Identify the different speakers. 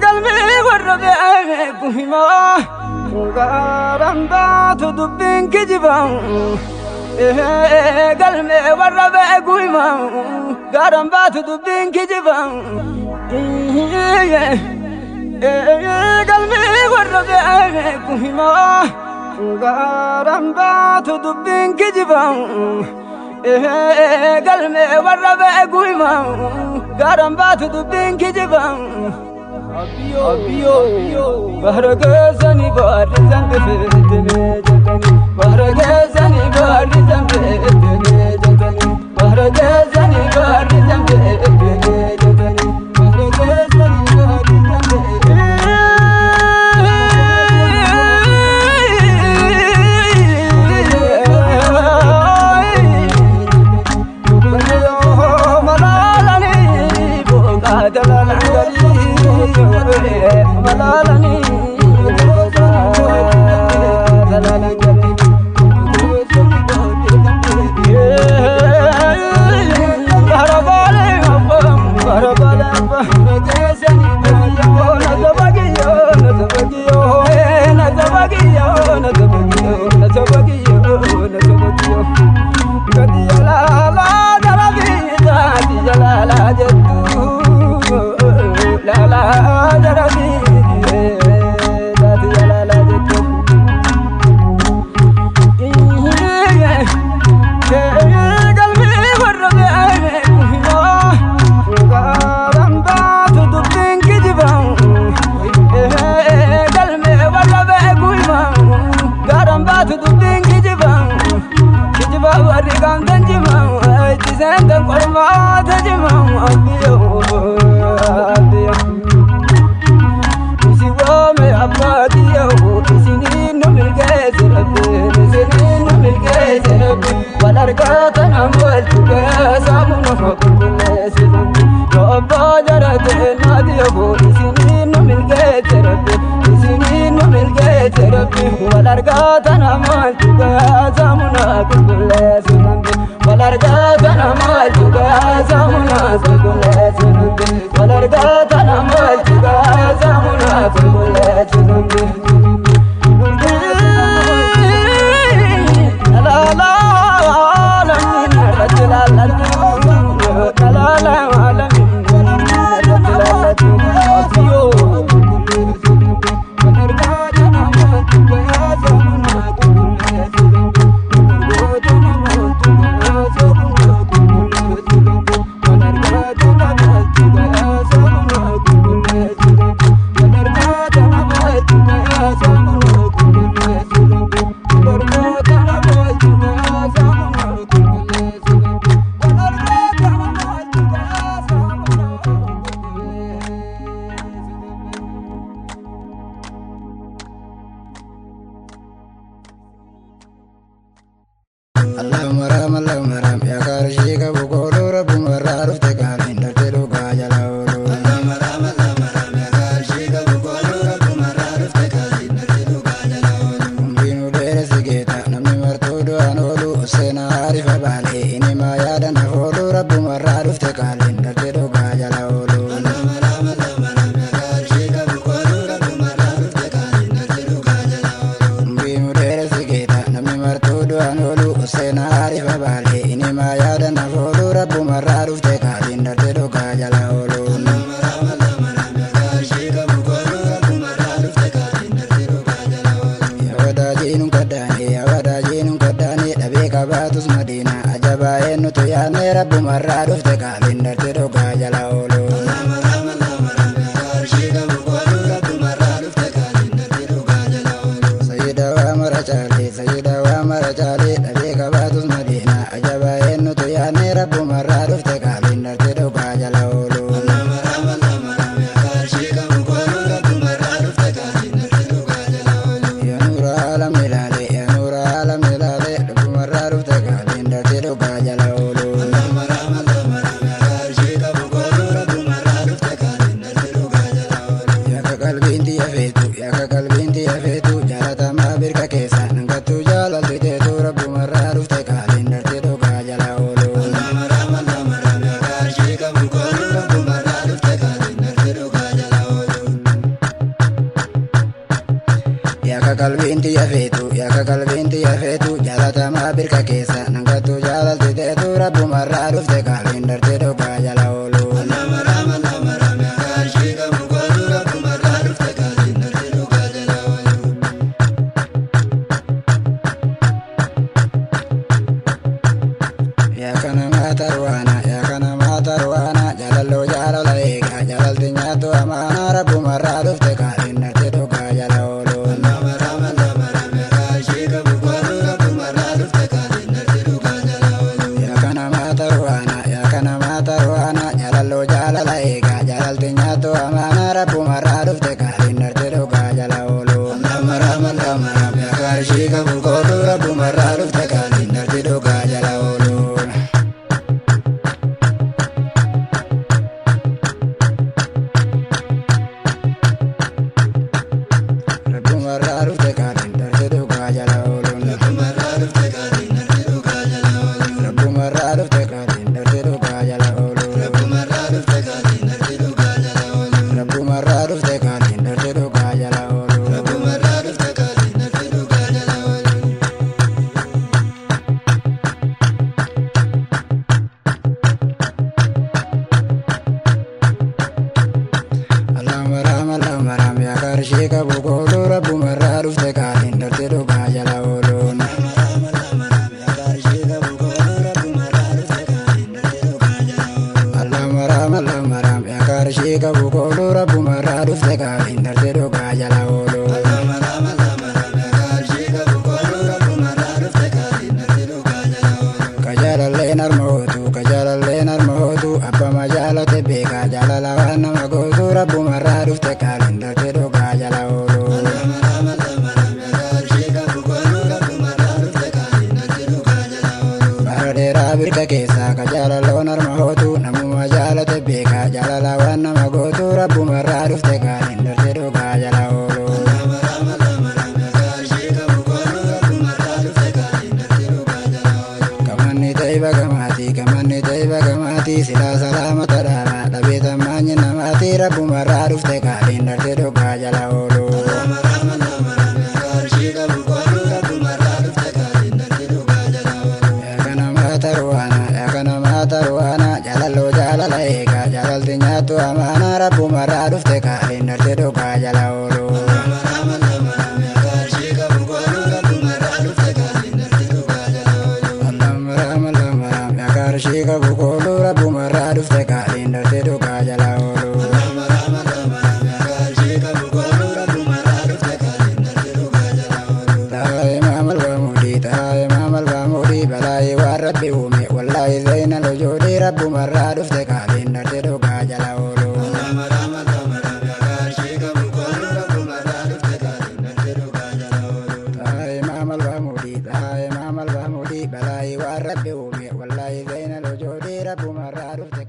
Speaker 1: Galmi warra beeku himaa gaaraan baatu dubbiin kijibaa. Galmi warra beeku himaa gaaraan baatu dubbiin kijibaa. Galmi warra beeku himaa gaaraan baatu dubbiin kijibaa. Galmi warra beeku himaa gaaraan baatu dubbiin kijibaa. Bahra keessanii baarri sanbifeettee jetanii bahra keessanii baarri sanbifeettee jetanii bahra keessanii baarri sanbifeettee jetanii bahra keessanii baarri Malalani
Speaker 2: Jala kalbinti yafetu jalata ma birka kesa nangatu jalati tetu rabbu marra dufte kalbin darte doga jala olu ya kana matarwana jalalo jalala ega jalal tinyatu amana rabbu marra dufte kalbin darte doga jala olu Rabbu marra dufte kalin darte doga jala olu Maram ya karshi kabu kodu Rabbu marra dufte kalin darte doga jala olu Rabbu marra dufte kalin darte doga jala olu Rabbu marra dufte kalin darte doga jala olu Rabbu marra dufte kalin darte doga jala olu Rabbu marra dufte kalin darte doga jala olu Rabbu marra dufte kalin darte doga jala olu Allah maram ya karshi kabu kodu Rabbu marra dufte kalin darte doga jala olu Allah maram ya karshi kabu kodu Rabbu marra dufte kalin darte doga jala olu Kajalalle narmotu abba majala tebe kajalala wana magotu Rabbu marra dufte kalin darte doga jala olu Baradera birka kesa kajalalo narmotu namu majala tebe kajalala wana magotu Rabbu marra dufte kalin darte doga jala olu Kamanni taiba gamati sila salamata dama Dabita manyi namati Rabbu marra dufte kalin darte doga jala olu Ya kana matarwana jalalo jalala ega jalal tinyatu amana Rabbu marra dufte kalin darte doga jala olu karshi kabu kodu Rabbu marra dufte kalin darte doga jala olu Taha imam al-bamudi balai wa rabbi umi wallahi zainal wujudi Rabbu marra dufte kalin darte doga jala olu Taha imam al-bamudi balai wa rabbi umi wallahi zainal wujudi Rabbu marra dufte